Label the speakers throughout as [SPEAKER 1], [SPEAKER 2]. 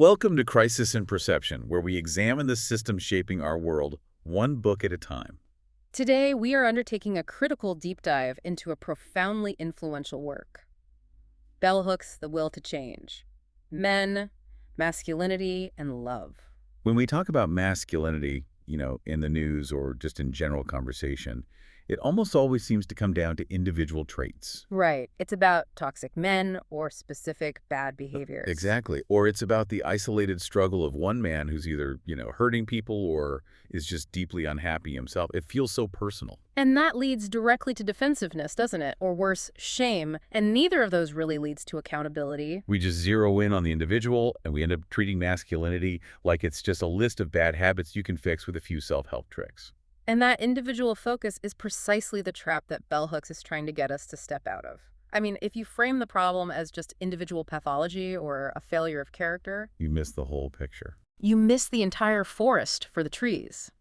[SPEAKER 1] Welcome to Crisis in Perception, where we examine the systems shaping our world, one book at a time.
[SPEAKER 2] Today, we are undertaking a critical deep dive into a profoundly influential work. Bell Hooks' The Will to Change. Men, Masculinity, and Love.
[SPEAKER 1] When we talk about masculinity, in the news or just in general conversation, it almost always seems to come down to individual traits.
[SPEAKER 2] Right. It's about toxic men or specific bad behaviors.
[SPEAKER 1] Exactly. Or it's about the isolated struggle of one man who's either, hurting people or is just deeply unhappy himself. It feels so personal.
[SPEAKER 2] And that leads directly to defensiveness, doesn't it? Or worse, shame. And neither of those really leads to accountability.
[SPEAKER 1] We just zero in on the individual, and we end up treating masculinity like it's just a list of bad habits you can fix with a few self-help tricks.
[SPEAKER 2] And that individual focus is precisely the trap that Bell Hooks is trying to get us to step out of. I mean, if you frame the problem as just individual pathology or a failure of character,
[SPEAKER 1] You miss the whole picture.
[SPEAKER 2] you miss the entire forest for the trees.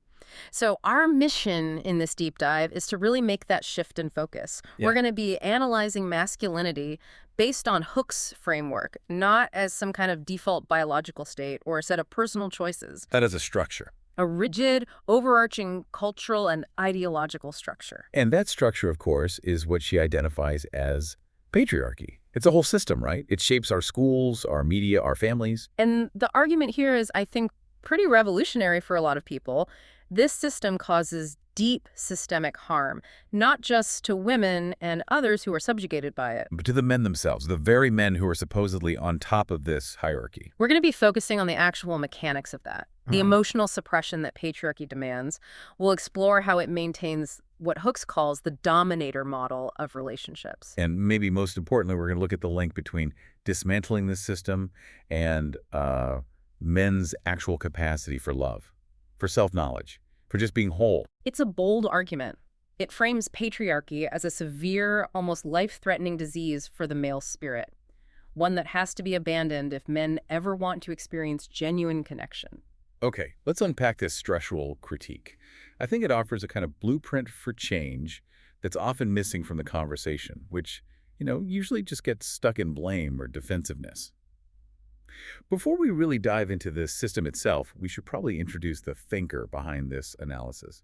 [SPEAKER 2] So our mission in this deep dive is to really make that shift in focus.
[SPEAKER 1] Yeah.
[SPEAKER 2] We're going to be analyzing masculinity based on Hooks' framework, not as some kind of default biological state or a set of personal choices.
[SPEAKER 1] That is a structure.
[SPEAKER 2] A rigid, overarching cultural and ideological structure.
[SPEAKER 1] And that structure, of course, is what she identifies as patriarchy. It's a whole system, right? It shapes our schools, our media, our families.
[SPEAKER 2] And the argument here is, I think, pretty revolutionary for a lot of people. This system causes deep systemic harm, not just to women and others who are subjugated by it.
[SPEAKER 1] But to the men themselves, the very men who are supposedly on top of this hierarchy.
[SPEAKER 2] We're going to be focusing on the actual mechanics of that, the emotional suppression that patriarchy demands. We'll explore how it maintains what Hooks calls the dominator model of relationships.
[SPEAKER 1] And maybe most importantly, we're going to look at the link between dismantling this system and men's actual capacity for love, for self-knowledge, for just being whole.
[SPEAKER 2] It's a bold argument. It frames patriarchy as a severe, almost life-threatening disease for the male spirit, one that has to be abandoned if men ever want to experience genuine connection.
[SPEAKER 1] Okay, let's unpack this structural critique. I think it offers a kind of blueprint for change that's often missing from the conversation, which, usually just gets stuck in blame or defensiveness. Before we really dive into the system itself, we should probably introduce the thinker behind this analysis,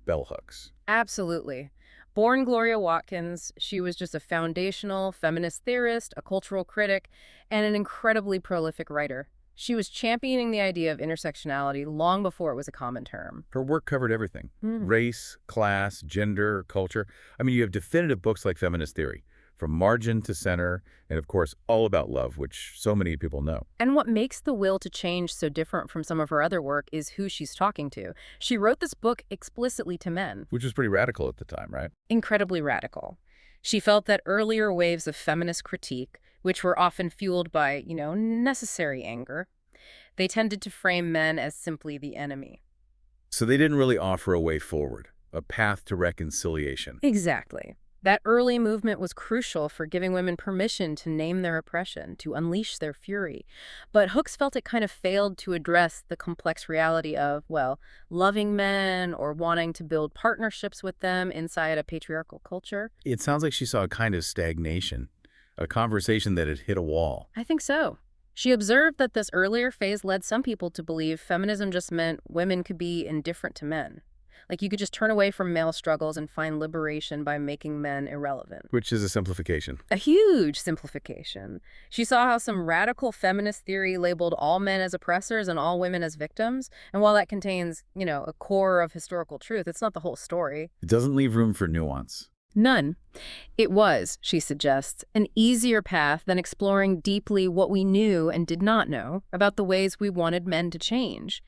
[SPEAKER 1] Bell Hooks.
[SPEAKER 2] Absolutely. Born Gloria Watkins, she was just a foundational feminist theorist, a cultural critic, and an incredibly prolific writer. She was championing the idea of intersectionality long before it was a common term.
[SPEAKER 1] Her work covered everything. Race, class, gender, culture. I mean, you have definitive books like Feminist Theory, from margin to center, and of course, all about love, which so many people know.
[SPEAKER 2] And what makes The Will to Change so different from some of her other work is who she's talking to. She wrote this book explicitly to men.
[SPEAKER 1] Which was pretty radical at the time, right?
[SPEAKER 2] Incredibly radical. She felt that earlier waves of feminist critique, which were often fueled by, necessary anger, they tended to frame men as simply the enemy.
[SPEAKER 1] So they didn't really offer a way forward, a path to reconciliation.
[SPEAKER 2] Exactly. That early movement was crucial for giving women permission to name their oppression, to unleash their fury. But Hooks felt it kind of failed to address the complex reality of, loving men or wanting to build partnerships with them inside a patriarchal culture.
[SPEAKER 1] It sounds like she saw a kind of stagnation, a conversation that had hit a wall.
[SPEAKER 2] I think so. She observed that this earlier phase led some people to believe feminism just meant women could be indifferent to men. Like you could just turn away from male struggles and find liberation by making men irrelevant.
[SPEAKER 1] Which is a simplification.
[SPEAKER 2] A huge simplification. She saw how some radical feminist theory labeled all men as oppressors and all women as victims. And while that contains, a core of historical truth, it's not the whole story.
[SPEAKER 1] It doesn't leave room for nuance.
[SPEAKER 2] None. It was, she suggests, an easier path than exploring deeply what we knew and did not know about the ways we wanted men to change.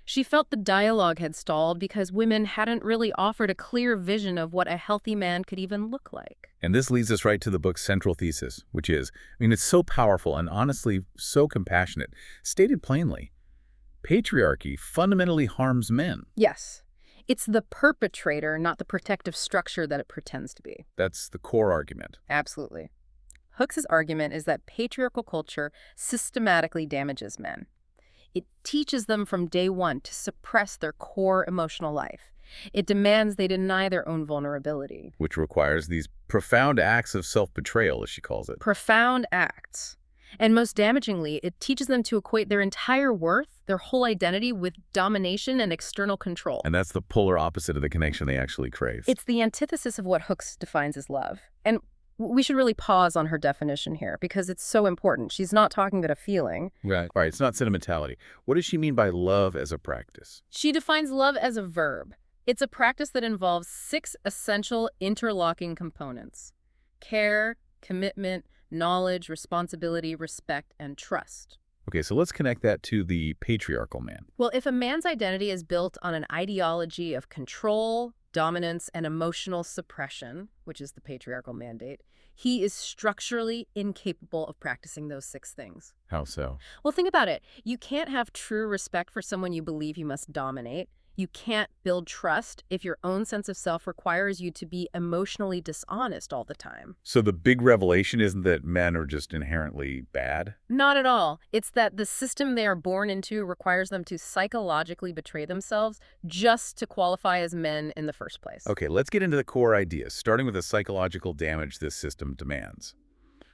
[SPEAKER 2] She felt the dialogue had stalled because women hadn't really offered a clear vision of what a healthy man could even look like.
[SPEAKER 1] And this leads us right to the book's central thesis, which is, it's so powerful and honestly so compassionate. Stated plainly, patriarchy fundamentally harms men.
[SPEAKER 2] Yes. It's the perpetrator, not the protective structure that it pretends to be.
[SPEAKER 1] That's the core argument.
[SPEAKER 2] Absolutely. Hooks' argument is that patriarchal culture systematically damages men. It teaches them from day one to suppress their core emotional life. It demands they deny their own vulnerability.
[SPEAKER 1] Which requires these profound acts of self-betrayal, as she calls it.
[SPEAKER 2] Profound acts. And most damagingly, it teaches them to equate their entire worth, their whole identity, with domination and external control.
[SPEAKER 1] And that's the polar opposite of the connection they actually crave.
[SPEAKER 2] It's the antithesis of what Hooks defines as love. And we should really pause on her definition here because it's so important. She's not talking about a feeling.
[SPEAKER 1] Right. All right, it's not sentimentality. What does she mean by love as a practice?
[SPEAKER 2] She defines love as a verb. It's a practice that involves 6 essential interlocking components: care, commitment, knowledge, responsibility, respect, and trust.
[SPEAKER 1] Okay, so let's connect that to the patriarchal man.
[SPEAKER 2] Well, if a man's identity is built on an ideology of control, dominance, and emotional suppression, which is the patriarchal mandate, he is structurally incapable of practicing those 6 things.
[SPEAKER 1] How so?
[SPEAKER 2] Well, think about it. You can't have true respect for someone you believe you must dominate. You can't build trust if your own sense of self requires you to be emotionally dishonest all the time.
[SPEAKER 1] So the big revelation isn't that men are just inherently bad?
[SPEAKER 2] Not at all. It's that the system they are born into requires them to psychologically betray themselves just to qualify as men in the first place.
[SPEAKER 1] Okay, let's get into the core ideas, starting with the psychological damage this system demands.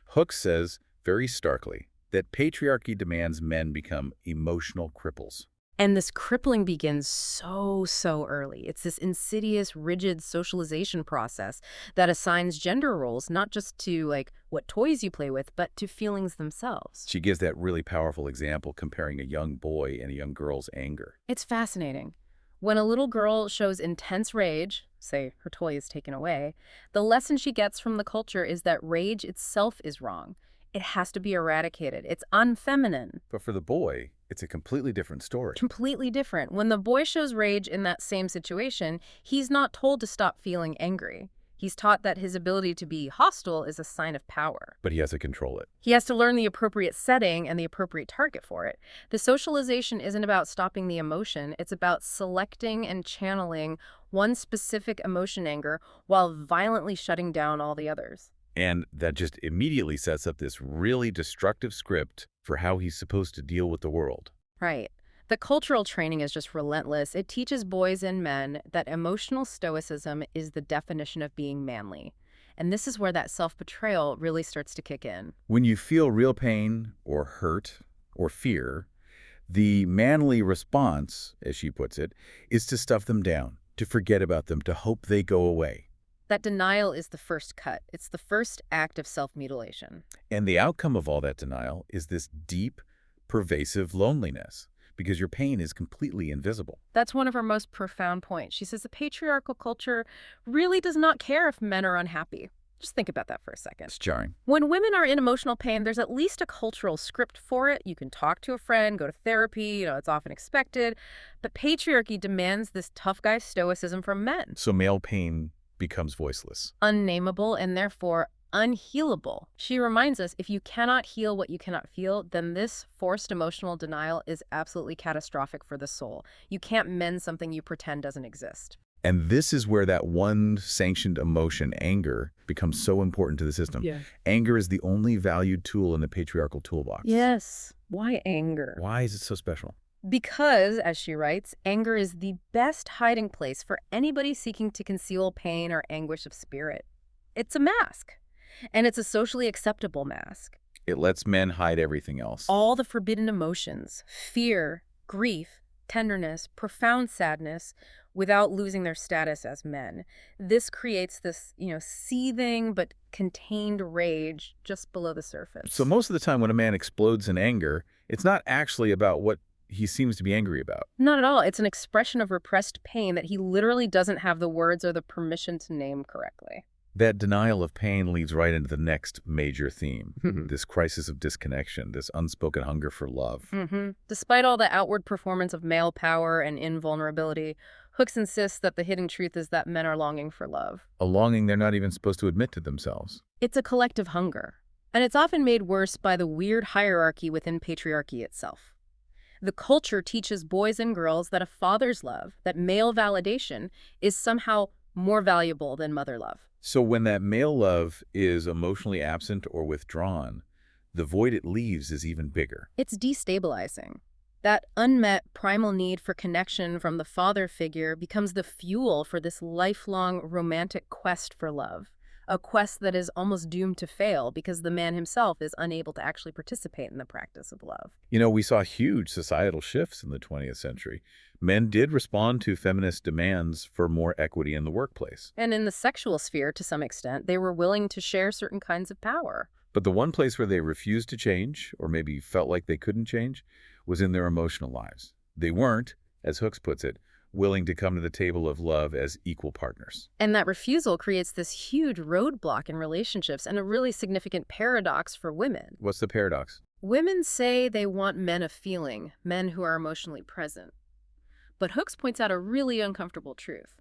[SPEAKER 1] Hooks says, very starkly, that patriarchy demands men become emotional cripples.
[SPEAKER 2] And this crippling begins so early. It's this insidious, rigid socialization process that assigns gender roles not just to, like, what toys you play with, but to feelings themselves.
[SPEAKER 1] She gives that really powerful example comparing a young boy and a young girl's anger.
[SPEAKER 2] It's fascinating. When a little girl shows intense rage, say her toy is taken away, the lesson she gets from the culture is that rage itself is wrong. It has to be eradicated. It's unfeminine.
[SPEAKER 1] But for the boy, it's a completely different story.
[SPEAKER 2] Completely different. When the boy shows rage in that same situation, he's not told to stop feeling angry. He's taught that his ability to be hostile is a sign of power.
[SPEAKER 1] But he has to control it.
[SPEAKER 2] He has to learn the appropriate setting and the appropriate target for it. The socialization isn't about stopping the emotion. It's about selecting and channeling one specific emotion, anger, while violently shutting down all the others.
[SPEAKER 1] And that just immediately sets up this really destructive script for how he's supposed to deal with the world.
[SPEAKER 2] Right. The cultural training is just relentless. It teaches boys and men that emotional stoicism is the definition of being manly. And this is where that self-betrayal really starts to kick in.
[SPEAKER 1] When you feel real pain or hurt or fear, the manly response, as she puts it, is to stuff them down, to forget about them, to hope they go away.
[SPEAKER 2] That denial is the first cut. It's the first act of self-mutilation.
[SPEAKER 1] And the outcome of all that denial is this deep, pervasive loneliness, because your pain is completely invisible.
[SPEAKER 2] That's one of her most profound points. She says the patriarchal culture really does not care if men are unhappy. Just think about that for a second.
[SPEAKER 1] It's jarring.
[SPEAKER 2] When women are in emotional pain, there's at least a cultural script for it. You can talk to a friend, go to therapy, it's often expected. But patriarchy demands this tough guy stoicism from men.
[SPEAKER 1] So male pain becomes voiceless.
[SPEAKER 2] Unnameable and therefore unhealable. She reminds us if you cannot heal what you cannot feel, then this forced emotional denial is absolutely catastrophic for the soul. You can't mend something you pretend doesn't exist.
[SPEAKER 1] And this is where that one sanctioned emotion, anger, becomes so important to the system.
[SPEAKER 2] Yeah.
[SPEAKER 1] Anger is the only valued tool in the patriarchal toolbox.
[SPEAKER 2] Yes. Why anger?
[SPEAKER 1] Why is it so special?
[SPEAKER 2] Because, as she writes, anger is the best hiding place for anybody seeking to conceal pain or anguish of spirit. It's a mask, and it's a socially acceptable mask.
[SPEAKER 1] It lets men hide everything else.
[SPEAKER 2] All the forbidden emotions, fear, grief, tenderness, profound sadness, without losing their status as men. This creates this, seething but contained rage just below the surface.
[SPEAKER 1] So most of the time when a man explodes in anger, it's not actually about what he seems to be angry about.
[SPEAKER 2] Not at all. It's an expression of repressed pain that he literally doesn't have the words or the permission to name correctly.
[SPEAKER 1] That denial of pain leads right into the next major theme, this crisis of disconnection, this unspoken hunger for love.
[SPEAKER 2] Despite all the outward performance of male power and invulnerability, Hooks insists that the hidden truth is that men are longing for love.
[SPEAKER 1] A longing they're not even supposed to admit to themselves.
[SPEAKER 2] It's a collective hunger, and it's often made worse by the weird hierarchy within patriarchy itself. The culture teaches boys and girls that a father's love, that male validation, is somehow more valuable than mother love.
[SPEAKER 1] So when that male love is emotionally absent or withdrawn, the void it leaves is even bigger.
[SPEAKER 2] It's destabilizing. That unmet primal need for connection from the father figure becomes the fuel for this lifelong romantic quest for love. a quest that is almost doomed to fail because the man himself is unable to actually participate in the practice of love.
[SPEAKER 1] We saw huge societal shifts in the 20th century. Men did respond to feminist demands for more equity in the workplace.
[SPEAKER 2] And in the sexual sphere, to some extent, they were willing to share certain kinds of power.
[SPEAKER 1] But the one place where they refused to change, or maybe felt like they couldn't change, was in their emotional lives. They weren't, as Hooks puts it, willing to come to the table of love as equal partners.
[SPEAKER 2] And that refusal creates this huge roadblock in relationships and a really significant paradox for women.
[SPEAKER 1] What's the paradox?
[SPEAKER 2] Women say they want men of feeling, men who are emotionally present. But Hooks points out a really uncomfortable truth.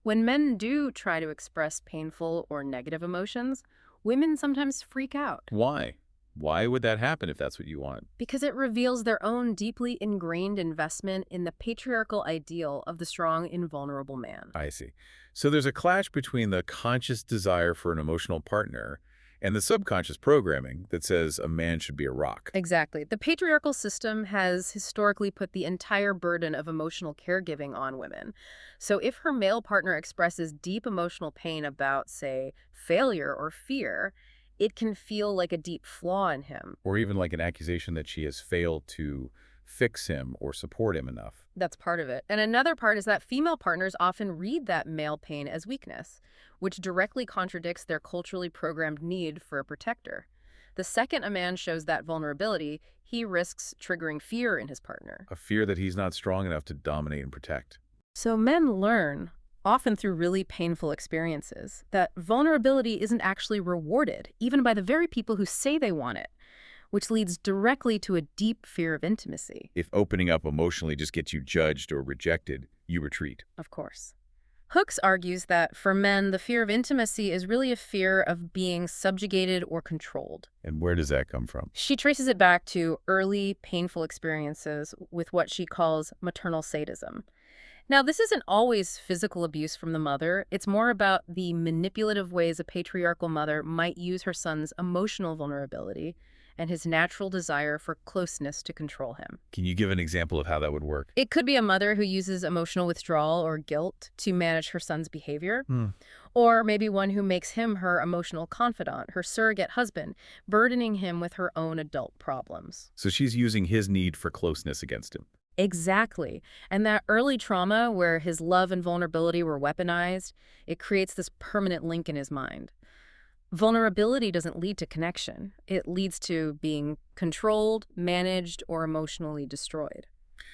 [SPEAKER 2] When men do try to express painful or negative emotions, women sometimes freak out.
[SPEAKER 1] Why? Why would that happen if that's what you want?
[SPEAKER 2] Because it reveals their own deeply ingrained investment in the patriarchal ideal of the strong, invulnerable man.
[SPEAKER 1] I see. So there's a clash between the conscious desire for an emotional partner and the subconscious programming that says a man should be a rock.
[SPEAKER 2] Exactly. The patriarchal system has historically put the entire burden of emotional caregiving on women. So if her male partner expresses deep emotional pain about, say, failure or fear, it can feel like a deep flaw in him.
[SPEAKER 1] Or even like an accusation that she has failed to fix him or support him enough.
[SPEAKER 2] That's part of it. And another part is that female partners often read that male pain as weakness, which directly contradicts their culturally programmed need for a protector. The second a man shows that vulnerability, he risks triggering fear in his partner.
[SPEAKER 1] A fear that he's not strong enough to dominate and protect.
[SPEAKER 2] So men learn, often through really painful experiences, that vulnerability isn't actually rewarded, even by the very people who say they want it, which leads directly to a deep fear of intimacy.
[SPEAKER 1] If opening up emotionally just gets you judged or rejected, you retreat.
[SPEAKER 2] Of course. Hooks argues that for men, the fear of intimacy is really a fear of being subjugated or controlled.
[SPEAKER 1] And where does that come from?
[SPEAKER 2] She traces it back to early, painful experiences with what she calls maternal sadism. Now, this isn't always physical abuse from the mother. It's more about the manipulative ways a patriarchal mother might use her son's emotional vulnerability and his natural desire for closeness to control him.
[SPEAKER 1] Can you give an example of how that would work?
[SPEAKER 2] It could be a mother who uses emotional withdrawal or guilt to manage her son's behavior, or maybe one who makes him her emotional confidant, her surrogate husband, burdening him with her own adult problems.
[SPEAKER 1] So she's using his need for closeness against him.
[SPEAKER 2] Exactly. And that early trauma where his love and vulnerability were weaponized, it creates this permanent link in his mind. Vulnerability doesn't lead to connection. It leads to being controlled, managed, or emotionally destroyed.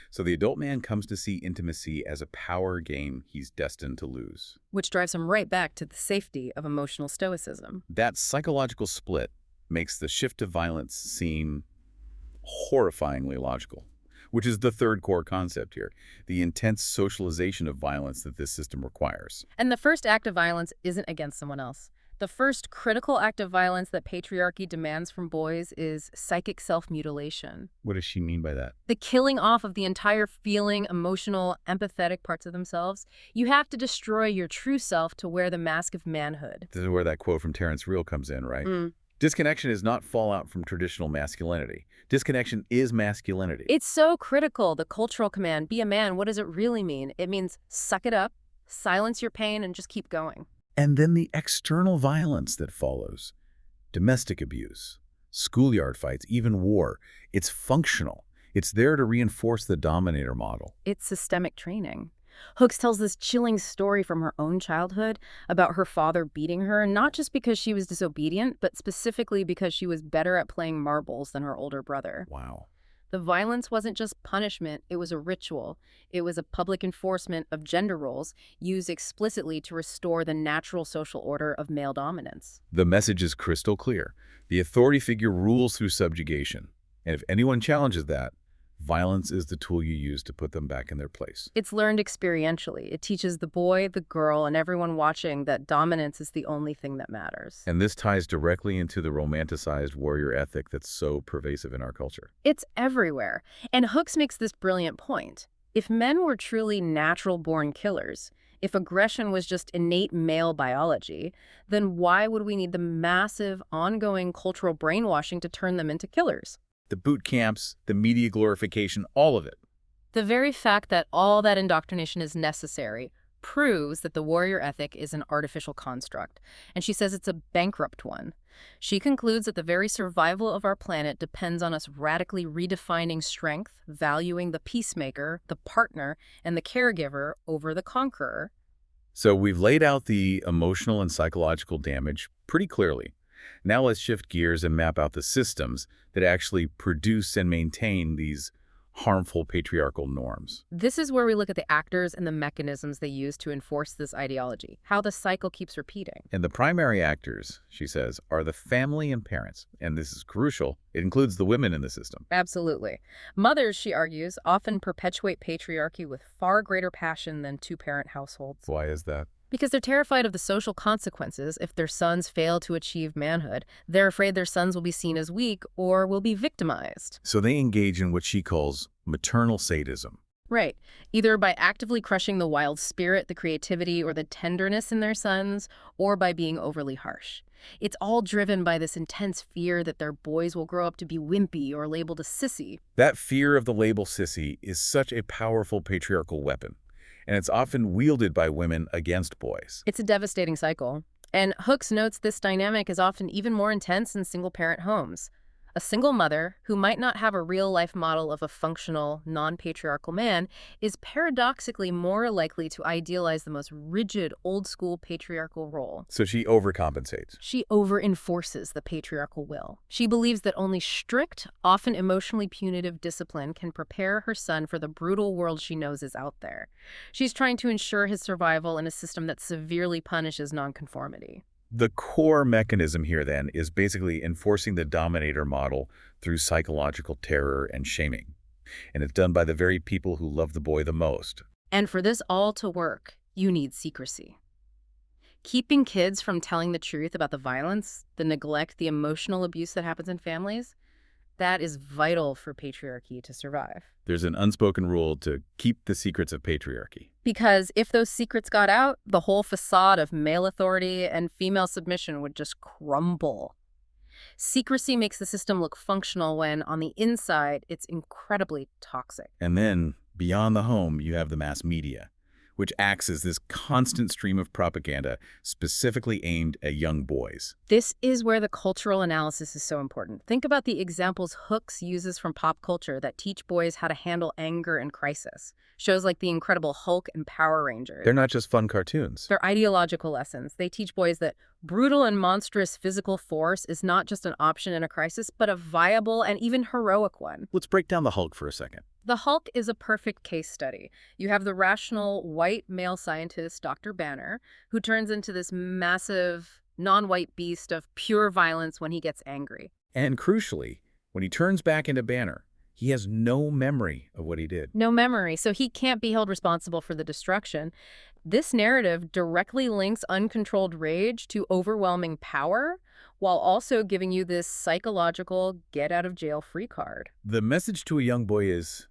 [SPEAKER 1] So the adult man comes to see intimacy as a power game he's destined to lose.
[SPEAKER 2] Which drives him right back to the safety of emotional stoicism.
[SPEAKER 1] That psychological split makes the shift to violence seem horrifyingly logical, which is the third core concept here, the intense socialization of violence that this system requires.
[SPEAKER 2] And the first act of violence isn't against someone else. The first critical act of violence that patriarchy demands from boys is psychic self-mutilation.
[SPEAKER 1] What does she mean by that?
[SPEAKER 2] The killing off of the entire feeling, emotional, empathetic parts of themselves. You have to destroy your true self to wear the mask of manhood.
[SPEAKER 1] This is where that quote from Terence Real comes in, right? Disconnection is not fallout from traditional masculinity. Disconnection is masculinity.
[SPEAKER 2] It's so critical, the cultural command, be a man. What does it really mean? It means suck it up, silence your pain, and just keep going.
[SPEAKER 1] And then the external violence that follows. Domestic abuse, schoolyard fights, even war. It's functional. It's there to reinforce the dominator model.
[SPEAKER 2] It's systemic training. Hooks tells this chilling story from her own childhood about her father beating her, not just because she was disobedient, but specifically because she was better at playing marbles than her older brother.
[SPEAKER 1] Wow.
[SPEAKER 2] The violence wasn't just punishment, it was a ritual. It was a public enforcement of gender roles used explicitly to restore the natural social order of male dominance.
[SPEAKER 1] The message is crystal clear. The authority figure rules through subjugation. And if anyone challenges that, violence is the tool you use to put them back in their place.
[SPEAKER 2] It's learned experientially. It teaches the boy, the girl, and everyone watching that dominance is the only thing that matters.
[SPEAKER 1] And this ties directly into the romanticized warrior ethic that's so pervasive in our culture.
[SPEAKER 2] It's everywhere. And Hooks makes this brilliant point. If men were truly natural-born killers, if aggression was just innate male biology, then why would we need the massive, ongoing cultural brainwashing to turn them into killers?
[SPEAKER 1] The boot camps, the media glorification, all of it.
[SPEAKER 2] The very fact that all that indoctrination is necessary proves that the warrior ethic is an artificial construct, and she says it's a bankrupt one. She concludes that the very survival of our planet depends on us radically redefining strength, valuing the peacemaker, the partner, and the caregiver over the conqueror.
[SPEAKER 1] So we've laid out the emotional and psychological damage pretty clearly. Now let's shift gears and map out the systems that actually produce and maintain these harmful patriarchal norms.
[SPEAKER 2] This is where we look at the actors and the mechanisms they use to enforce this ideology, how the cycle keeps repeating.
[SPEAKER 1] And the primary actors, she says, are the family and parents. And this is crucial. It includes the women in the system.
[SPEAKER 2] Absolutely. Mothers, she argues, often perpetuate patriarchy with far greater passion than two-parent households.
[SPEAKER 1] Why is that?
[SPEAKER 2] Because they're terrified of the social consequences if their sons fail to achieve manhood. They're afraid their sons will be seen as weak or will be victimized.
[SPEAKER 1] So they engage in what she calls maternal sadism.
[SPEAKER 2] Right. Either by actively crushing the wild spirit, the creativity, or the tenderness in their sons, or by being overly harsh. It's all driven by this intense fear that their boys will grow up to be wimpy or labeled a sissy.
[SPEAKER 1] That fear of the label sissy is such a powerful patriarchal weapon, and it's often wielded by women against boys.
[SPEAKER 2] It's a devastating cycle. And Hooks notes this dynamic is often even more intense in single-parent homes. A single mother, who might not have a real-life model of a functional, non-patriarchal man, is paradoxically more likely to idealize the most rigid, old-school patriarchal role.
[SPEAKER 1] So she overcompensates.
[SPEAKER 2] She over-enforces the patriarchal will. She believes that only strict, often emotionally punitive discipline can prepare her son for the brutal world she knows is out there. She's trying to ensure his survival in a system that severely punishes nonconformity.
[SPEAKER 1] The core mechanism here, then, is basically enforcing the dominator model through psychological terror and shaming. And it's done by the very people who love the boy the most.
[SPEAKER 2] And for this all to work, you need secrecy. Keeping kids from telling the truth about the violence, the neglect, the emotional abuse that happens in families, that is vital for patriarchy to survive.
[SPEAKER 1] There's an unspoken rule to keep the secrets of patriarchy.
[SPEAKER 2] Because if those secrets got out, the whole facade of male authority and female submission would just crumble. Secrecy makes the system look functional when, on the inside, it's incredibly toxic.
[SPEAKER 1] And then, beyond the home, you have the mass media, which acts as this constant stream of propaganda specifically aimed at young boys.
[SPEAKER 2] This is where the cultural analysis is so important. Think about the examples Hooks uses from pop culture that teach boys how to handle anger and crisis. Shows like The Incredible Hulk and Power Rangers.
[SPEAKER 1] They're not just fun cartoons.
[SPEAKER 2] They're ideological lessons. They teach boys that brutal and monstrous physical force is not just an option in a crisis, but a viable and even heroic one.
[SPEAKER 1] Let's break down the Hulk for a second.
[SPEAKER 2] The Hulk is a perfect case study. You have the rational white male scientist, Dr. Banner, who turns into this massive, non-white beast of pure violence when he gets angry.
[SPEAKER 1] And crucially, when he turns back into Banner, he has no memory of what he did.
[SPEAKER 2] No memory, so he can't be held responsible for the destruction. This narrative directly links uncontrolled rage to overwhelming power, while also giving you this psychological get-out-of-jail-free card.
[SPEAKER 1] The message to a young boy is,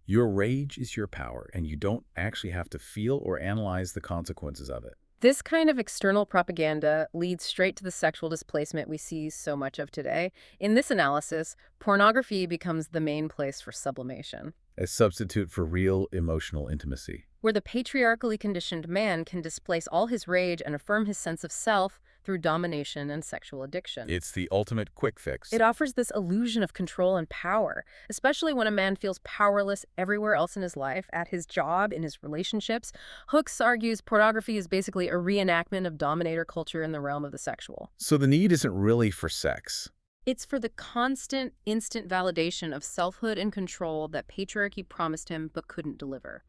[SPEAKER 1] your rage is your power, and you don't actually have to feel or analyze the consequences of it.
[SPEAKER 2] This kind of external propaganda leads straight to the sexual displacement we see so much of today. In this analysis, pornography becomes the main place for sublimation.
[SPEAKER 1] A substitute for real emotional intimacy.
[SPEAKER 2] Where the patriarchally conditioned man can displace all his rage and affirm his sense of self through domination and sexual addiction.
[SPEAKER 1] It's the ultimate quick fix.
[SPEAKER 2] It offers this illusion of control and power, especially when a man feels powerless everywhere else in his life, at his job, in his relationships. Hooks argues pornography is basically a reenactment of dominator culture in the realm of the sexual.
[SPEAKER 1] So the need isn't really for sex.
[SPEAKER 2] It's for the constant, instant validation of selfhood and control that patriarchy promised him but couldn't deliver.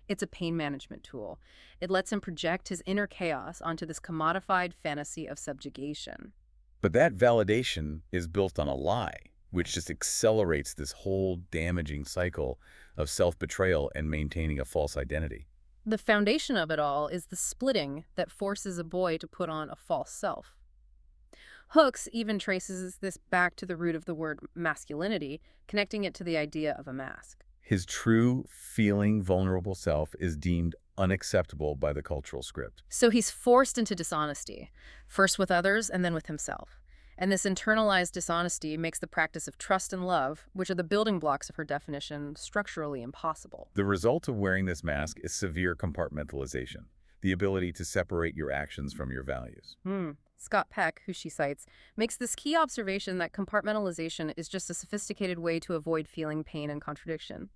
[SPEAKER 2] It's a pain management tool. It lets him project his inner chaos onto this commodified fantasy of subjugation.
[SPEAKER 1] But that validation is built on a lie, which just accelerates this whole damaging cycle of self-betrayal and maintaining a false identity.
[SPEAKER 2] The foundation of it all is the splitting that forces a boy to put on a false self. Hooks even traces this back to the root of the word masculinity, connecting it to the idea of a mask.
[SPEAKER 1] His true, feeling, vulnerable self is deemed unacceptable by the cultural script.
[SPEAKER 2] So he's forced into dishonesty, first with others and then with himself. And this internalized dishonesty makes the practice of trust and love, which are the building blocks of her definition, structurally impossible.
[SPEAKER 1] The result of wearing this mask is severe compartmentalization, the ability to separate your actions from your values.
[SPEAKER 2] Scott Peck, who she cites, makes this key observation that compartmentalization is just a sophisticated way to avoid feeling pain and contradiction.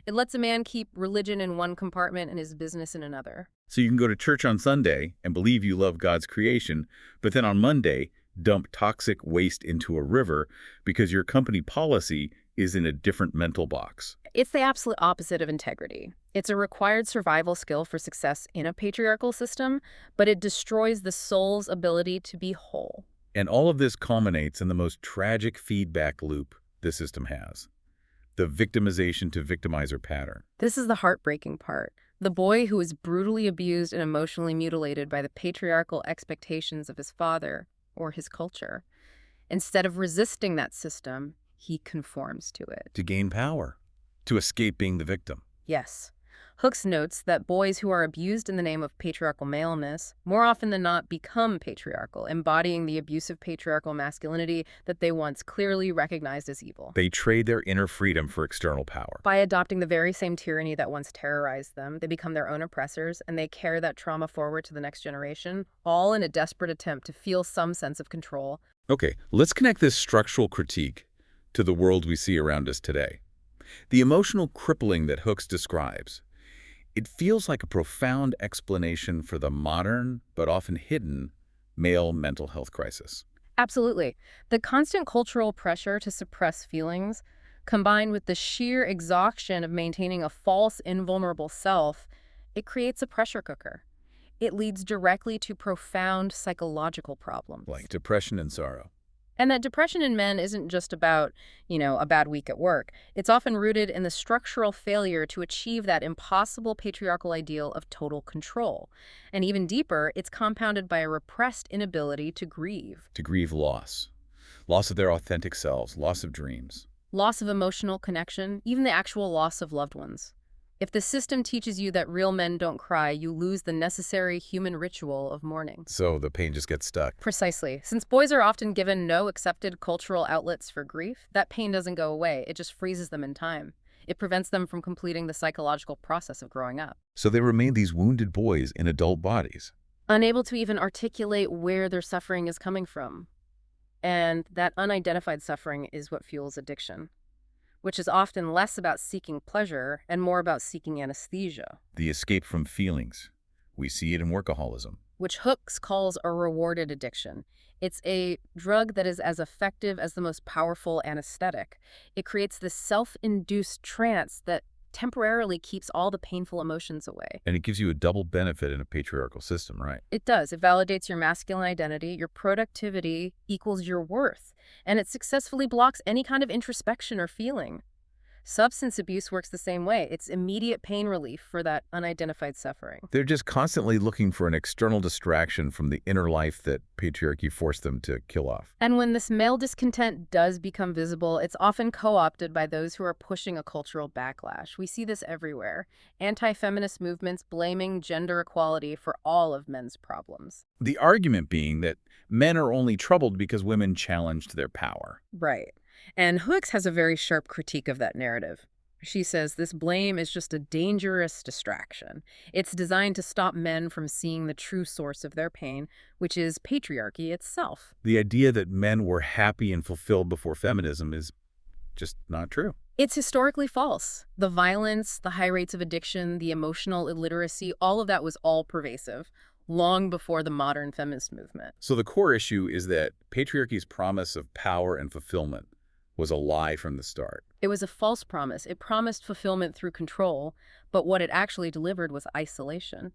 [SPEAKER 2] It lets a man keep religion in one compartment and his business in another.
[SPEAKER 1] So you can go to church on Sunday and believe you love God's creation, but then on Monday, dump toxic waste into a river because your company policy is in a different mental box.
[SPEAKER 2] It's the absolute opposite of integrity. It's a required survival skill for success in a patriarchal system, but it destroys the soul's ability to be whole.
[SPEAKER 1] And all of this culminates in the most tragic feedback loop the system has: the victimization to victimizer pattern.
[SPEAKER 2] This is the heartbreaking part. The boy who is brutally abused and emotionally mutilated by the patriarchal expectations of his father or his culture. Instead of resisting that system, he conforms to it.
[SPEAKER 1] To gain power, to escape being the victim.
[SPEAKER 2] Yes. Hooks notes that boys who are abused in the name of patriarchal maleness more often than not become patriarchal, embodying the abusive patriarchal masculinity that they once clearly recognized as evil.
[SPEAKER 1] They trade their inner freedom for external power.
[SPEAKER 2] By adopting the very same tyranny that once terrorized them, they become their own oppressors, and they carry that trauma forward to the next generation, all in a desperate attempt to feel some sense of control.
[SPEAKER 1] Okay, let's connect this structural critique to the world we see around us today. The emotional crippling that Hooks describes, it feels like a profound explanation for the modern, but often hidden, male mental health crisis.
[SPEAKER 2] Absolutely. The constant cultural pressure to suppress feelings, combined with the sheer exhaustion of maintaining a false, invulnerable self, it creates a pressure cooker. It leads directly to profound psychological problems.
[SPEAKER 1] Like depression and sorrow.
[SPEAKER 2] And that depression in men isn't just about, a bad week at work. It's often rooted in the structural failure to achieve that impossible patriarchal ideal of total control. And even deeper, it's compounded by a repressed inability to grieve.
[SPEAKER 1] To grieve loss. Loss of their authentic selves, loss of dreams.
[SPEAKER 2] Loss of emotional connection, even the actual loss of loved ones. If the system teaches you that real men don't cry, you lose the necessary human ritual of mourning.
[SPEAKER 1] So the pain just gets stuck.
[SPEAKER 2] Precisely. Since boys are often given no accepted cultural outlets for grief, that pain doesn't go away. It just freezes them in time. It prevents them from completing the psychological process of growing up.
[SPEAKER 1] So they remain these wounded boys in adult bodies.
[SPEAKER 2] Unable to even articulate where their suffering is coming from. And that unidentified suffering is what fuels addiction, which is often less about seeking pleasure and more about seeking anesthesia.
[SPEAKER 1] The escape from feelings. We see it in workaholism.
[SPEAKER 2] Which Hooks calls a rewarded addiction. It's a drug that is as effective as the most powerful anesthetic. It creates this self-induced trance that temporarily keeps all the painful emotions away.
[SPEAKER 1] And it gives you a double benefit in a patriarchal system, right?
[SPEAKER 2] It does. It validates your masculine identity, your productivity equals your worth, and it successfully blocks any kind of introspection or feeling. Substance abuse works the same way. It's immediate pain relief for that unidentified suffering.
[SPEAKER 1] They're just constantly looking for an external distraction from the inner life that patriarchy forced them to kill off.
[SPEAKER 2] And when this male discontent does become visible, it's often co-opted by those who are pushing a cultural backlash. We see this everywhere. Anti-feminist movements blaming gender equality for all of men's problems.
[SPEAKER 1] The argument being that men are only troubled because women challenged their power.
[SPEAKER 2] Right. And Hooks has a very sharp critique of that narrative. She says this blame is just a dangerous distraction. It's designed to stop men from seeing the true source of their pain, which is patriarchy itself.
[SPEAKER 1] The idea that men were happy and fulfilled before feminism is just not true.
[SPEAKER 2] It's historically false. The violence, the high rates of addiction, the emotional illiteracy, all of that was all pervasive, long before the modern feminist movement.
[SPEAKER 1] So the core issue is that patriarchy's promise of power and fulfillment was a lie from the start.
[SPEAKER 2] It was a false promise. It promised fulfillment through control, but what it actually delivered was isolation.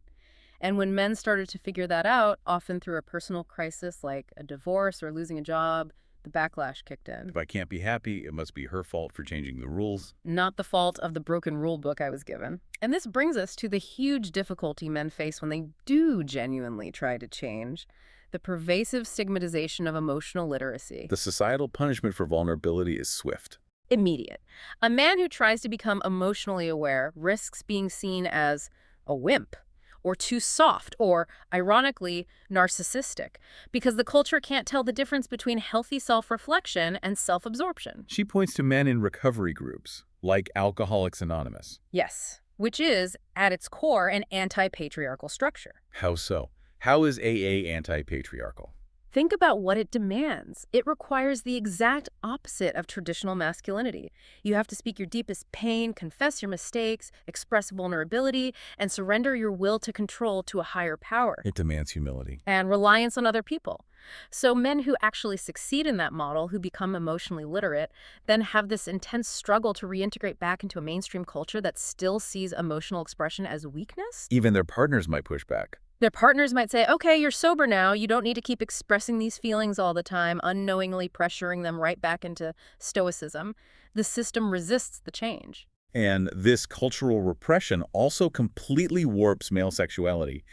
[SPEAKER 2] And when men started to figure that out, often through a personal crisis like a divorce or losing a job, the backlash kicked in.
[SPEAKER 1] If I can't be happy, it must be her fault for changing the rules.
[SPEAKER 2] Not the fault of the broken rule book I was given. And this brings us to the huge difficulty men face when they do genuinely try to change. The pervasive stigmatization of emotional literacy.
[SPEAKER 1] The societal punishment for vulnerability is swift.
[SPEAKER 2] Immediate. A man who tries to become emotionally aware risks being seen as a wimp or too soft, or, ironically, narcissistic, because the culture can't tell the difference between healthy self-reflection and self-absorption.
[SPEAKER 1] She points to men in recovery groups, like Alcoholics Anonymous.
[SPEAKER 2] Yes, which is, at its core, an anti-patriarchal structure.
[SPEAKER 1] How so? How is AA anti-patriarchal?
[SPEAKER 2] Think about what it demands. It requires the exact opposite of traditional masculinity. You have to speak your deepest pain, confess your mistakes, express vulnerability, and surrender your will to control to a higher power.
[SPEAKER 1] It demands humility.
[SPEAKER 2] And reliance on other people. So men who actually succeed in that model, who become emotionally literate, then have this intense struggle to reintegrate back into a mainstream culture that still sees emotional expression as weakness.
[SPEAKER 1] Even their partners might push back.
[SPEAKER 2] Their partners might say, okay, you're sober now. You don't need to keep expressing these feelings all the time, unknowingly pressuring them right back into stoicism. The system resists the change.
[SPEAKER 1] And this cultural repression also completely warps male sexuality,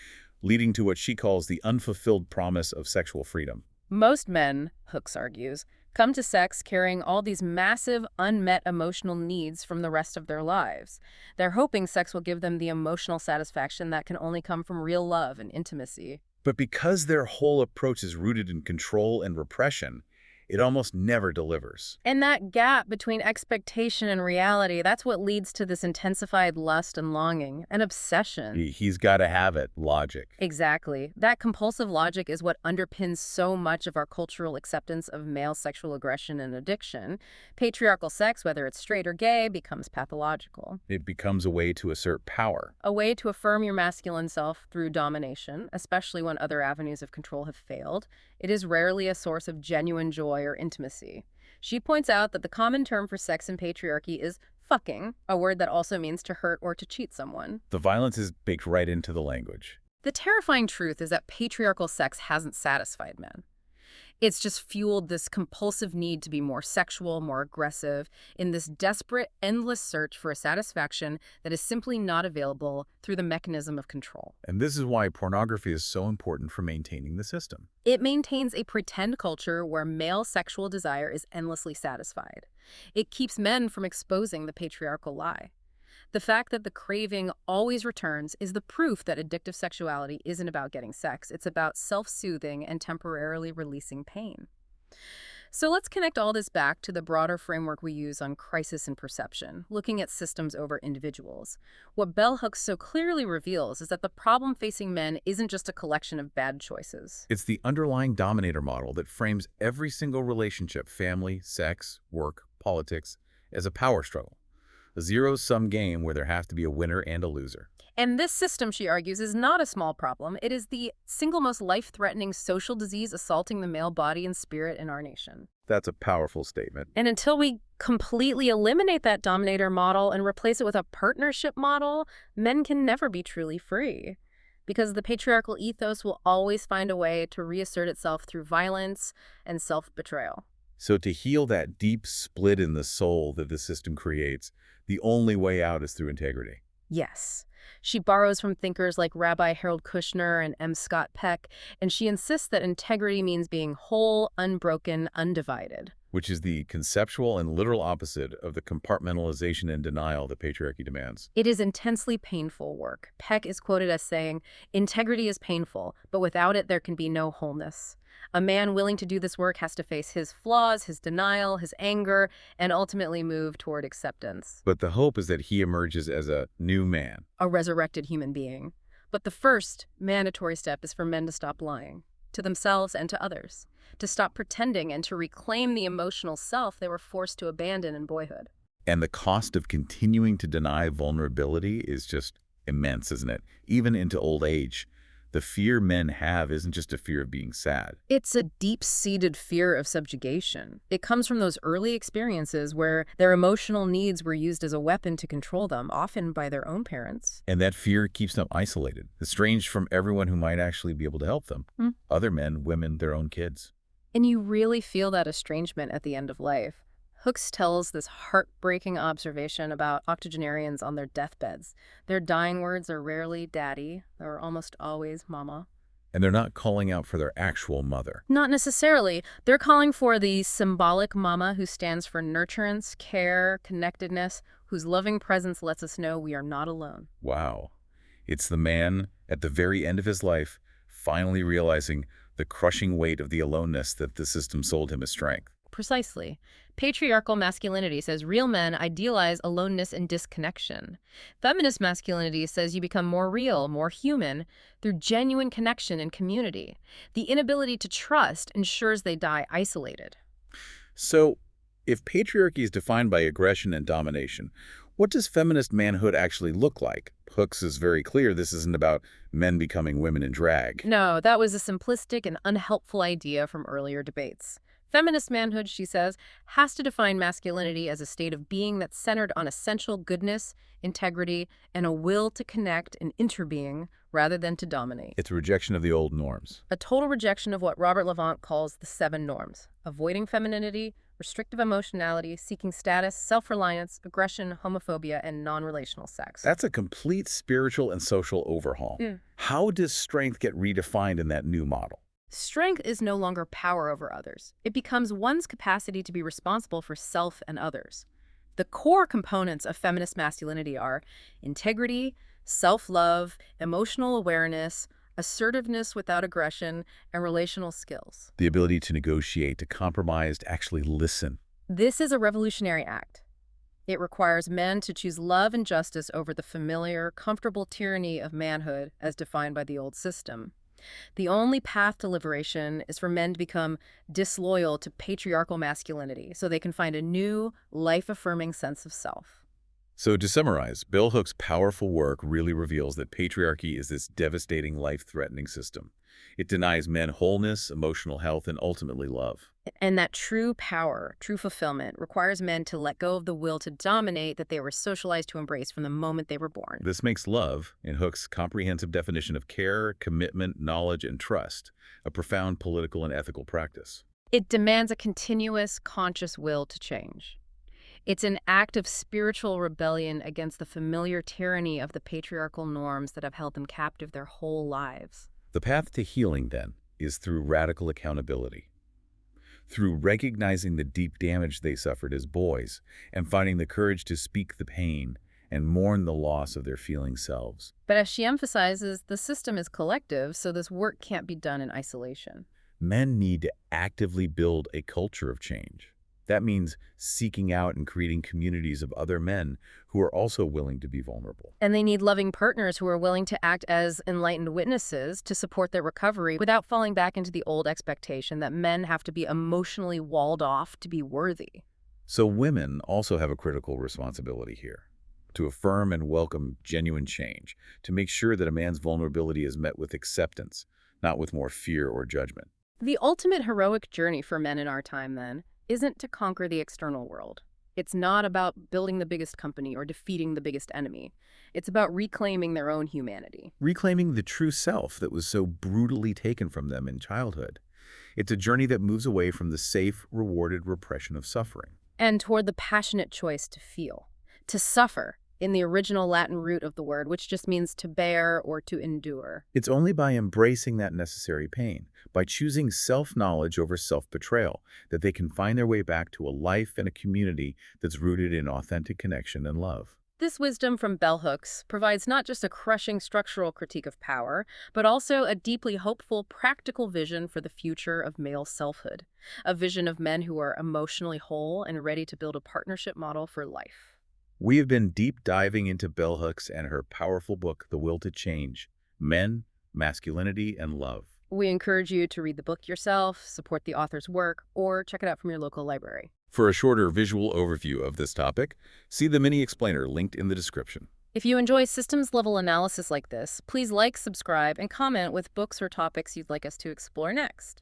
[SPEAKER 1] leading to what she calls the unfulfilled promise of sexual freedom.
[SPEAKER 2] Most men, Hooks argues, come to sex carrying all these massive, unmet emotional needs from the rest of their lives. They're hoping sex will give them the emotional satisfaction that can only come from real love and intimacy.
[SPEAKER 1] But because their whole approach is rooted in control and repression, it almost never delivers.
[SPEAKER 2] And that gap between expectation and reality, that's what leads to this intensified lust and longing, an obsession.
[SPEAKER 1] He's got to have it, logic.
[SPEAKER 2] Exactly. That compulsive logic is what underpins so much of our cultural acceptance of male sexual aggression and addiction. Patriarchal sex, whether it's straight or gay, becomes pathological.
[SPEAKER 1] It becomes a way to assert power.
[SPEAKER 2] A way to affirm your masculine self through domination, especially when other avenues of control have failed. It is rarely a source of genuine joy or intimacy. She points out that the common term for sex in patriarchy is fucking, a word that also means to hurt or to cheat someone.
[SPEAKER 1] The violence is baked right into the language.
[SPEAKER 2] The terrifying truth is that patriarchal sex hasn't satisfied men. It's just fueled this compulsive need to be more sexual, more aggressive, in this desperate, endless search for a satisfaction that is simply not available through the mechanism of control.
[SPEAKER 1] And this is why pornography is so important for maintaining the system.
[SPEAKER 2] It maintains a pretend culture where male sexual desire is endlessly satisfied. It keeps men from exposing the patriarchal lie. The fact that the craving always returns is the proof that addictive sexuality isn't about getting sex. It's about self-soothing and temporarily releasing pain. So let's connect all this back to the broader framework we use on crisis and perception, looking at systems over individuals. What Bell Hooks so clearly reveals is that the problem facing men isn't just a collection of bad choices.
[SPEAKER 1] It's the underlying dominator model that frames every single relationship, family, sex, work, politics, as a power struggle. A zero-sum game where there has to be a winner and a loser.
[SPEAKER 2] And this system, she argues, is not a small problem. It is the single most life-threatening social disease assaulting the male body and spirit in our nation.
[SPEAKER 1] That's a powerful statement.
[SPEAKER 2] And until we completely eliminate that dominator model and replace it with a partnership model, men can never be truly free. Because the patriarchal ethos will always find a way to reassert itself through violence and self-betrayal.
[SPEAKER 1] So to heal that deep split in the soul that the system creates, the only way out is through integrity.
[SPEAKER 2] Yes. She borrows from thinkers like Rabbi Harold Kushner and M. Scott Peck, and she insists that integrity means being whole, unbroken, undivided.
[SPEAKER 1] Which is the conceptual and literal opposite of the compartmentalization and denial that patriarchy demands.
[SPEAKER 2] It is intensely painful work. Peck is quoted as saying, "Integrity is painful, but without it there can be no wholeness. A man willing to do this work has to face his flaws, his denial, his anger, and ultimately move toward acceptance."
[SPEAKER 1] But the hope is that he emerges as a new man.
[SPEAKER 2] A resurrected human being. But the first mandatory step is for men to stop lying, to themselves and to others, to stop pretending and to reclaim the emotional self they were forced to abandon in boyhood.
[SPEAKER 1] And the cost of continuing to deny vulnerability is just immense, isn't it? Even into old age. The fear men have isn't just a fear of being sad.
[SPEAKER 2] It's a deep-seated fear of subjugation. It comes from those early experiences where their emotional needs were used as a weapon to control them, often by their own parents.
[SPEAKER 1] And that fear keeps them isolated, estranged from everyone who might actually be able to help them. Other men, women, their own kids.
[SPEAKER 2] And you really feel that estrangement at the end of life. Hooks tells this heartbreaking observation about octogenarians on their deathbeds. Their dying words are rarely daddy, they're almost always mama.
[SPEAKER 1] And they're not calling out for their actual mother.
[SPEAKER 2] Not necessarily. They're calling for the symbolic mama who stands for nurturance, care, connectedness, whose loving presence lets us know we are not alone.
[SPEAKER 1] Wow. It's the man, at the very end of his life, finally realizing the crushing weight of the aloneness that the system sold him as strength.
[SPEAKER 2] Precisely. Patriarchal masculinity says real men idealize aloneness and disconnection. Feminist masculinity says you become more real, more human, through genuine connection and community. The inability to trust ensures they die isolated.
[SPEAKER 1] So, if patriarchy is defined by aggression and domination, what does feminist manhood actually look like? Hooks is very clear this isn't about men becoming women in drag.
[SPEAKER 2] No, that was a simplistic and unhelpful idea from earlier debates. Feminist manhood, she says, has to define masculinity as a state of being that's centered on essential goodness, integrity, and a will to connect and interbeing rather than to dominate.
[SPEAKER 1] It's a rejection of the old norms.
[SPEAKER 2] A total rejection of what Robert Levant calls the 7 norms: avoiding femininity, restrictive emotionality, seeking status, self-reliance, aggression, homophobia, and non-relational sex.
[SPEAKER 1] That's a complete spiritual and social overhaul. How does strength get redefined in that new model?
[SPEAKER 2] Strength is no longer power over others. It becomes one's capacity to be responsible for self and others. The core components of feminist masculinity are integrity, self-love, emotional awareness, assertiveness without aggression, and relational skills.
[SPEAKER 1] The ability to negotiate, to compromise, to actually listen.
[SPEAKER 2] This is a revolutionary act. It requires men to choose love and justice over the familiar, comfortable tyranny of manhood as defined by the old system. The only path to liberation is for men to become disloyal to patriarchal masculinity so they can find a new, life-affirming sense of self.
[SPEAKER 1] So to summarize, Bell Hook's powerful work really reveals that patriarchy is this devastating, life-threatening system. It denies men wholeness, emotional health, and ultimately love.
[SPEAKER 2] And that true power, true fulfillment, requires men to let go of the will to dominate that they were socialized to embrace from the moment they were born.
[SPEAKER 1] This makes love, in Hook's comprehensive definition of care, commitment, knowledge, and trust, a profound political and ethical practice.
[SPEAKER 2] It demands a continuous, conscious will to change. It's an act of spiritual rebellion against the familiar tyranny of the patriarchal norms that have held them captive their whole lives.
[SPEAKER 1] The path to healing, then, is through radical accountability. Through recognizing the deep damage they suffered as boys and finding the courage to speak the pain and mourn the loss of their feeling selves.
[SPEAKER 2] But as she emphasizes, the system is collective, so this work can't be done in isolation.
[SPEAKER 1] Men need to actively build a culture of change. That means seeking out and creating communities of other men who are also willing to be vulnerable.
[SPEAKER 2] And they need loving partners who are willing to act as enlightened witnesses to support their recovery without falling back into the old expectation that men have to be emotionally walled off to be worthy.
[SPEAKER 1] So women also have a critical responsibility here, to affirm and welcome genuine change, to make sure that a man's vulnerability is met with acceptance, not with more fear or judgment.
[SPEAKER 2] The ultimate heroic journey for men in our time, then, isn't to conquer the external world. It's not about building the biggest company or defeating the biggest enemy. It's about reclaiming their own humanity.
[SPEAKER 1] Reclaiming the true self that was so brutally taken from them in childhood. It's a journey that moves away from the safe, rewarded repression of suffering.
[SPEAKER 2] And toward the passionate choice to feel, to suffer, in the original Latin root of the word, which just means to bear or to endure.
[SPEAKER 1] It's only by embracing that necessary pain, by choosing self-knowledge over self-betrayal, that they can find their way back to a life and a community that's rooted in authentic connection and love.
[SPEAKER 2] This wisdom from bell hooks provides not just a crushing structural critique of power, but also a deeply hopeful, practical vision for the future of male selfhood, a vision of men who are emotionally whole and ready to build a partnership model for life.
[SPEAKER 1] We have been deep diving into bell hooks and her powerful book, The Will to Change: Men, Masculinity, and Love.
[SPEAKER 2] We encourage you to read the book yourself, support the author's work, or check it out from your local library.
[SPEAKER 1] For a shorter visual overview of this topic, see the mini explainer linked in the description.
[SPEAKER 2] If you enjoy systems-level analysis like this, please like, subscribe, and comment with books or topics you'd like us to explore next.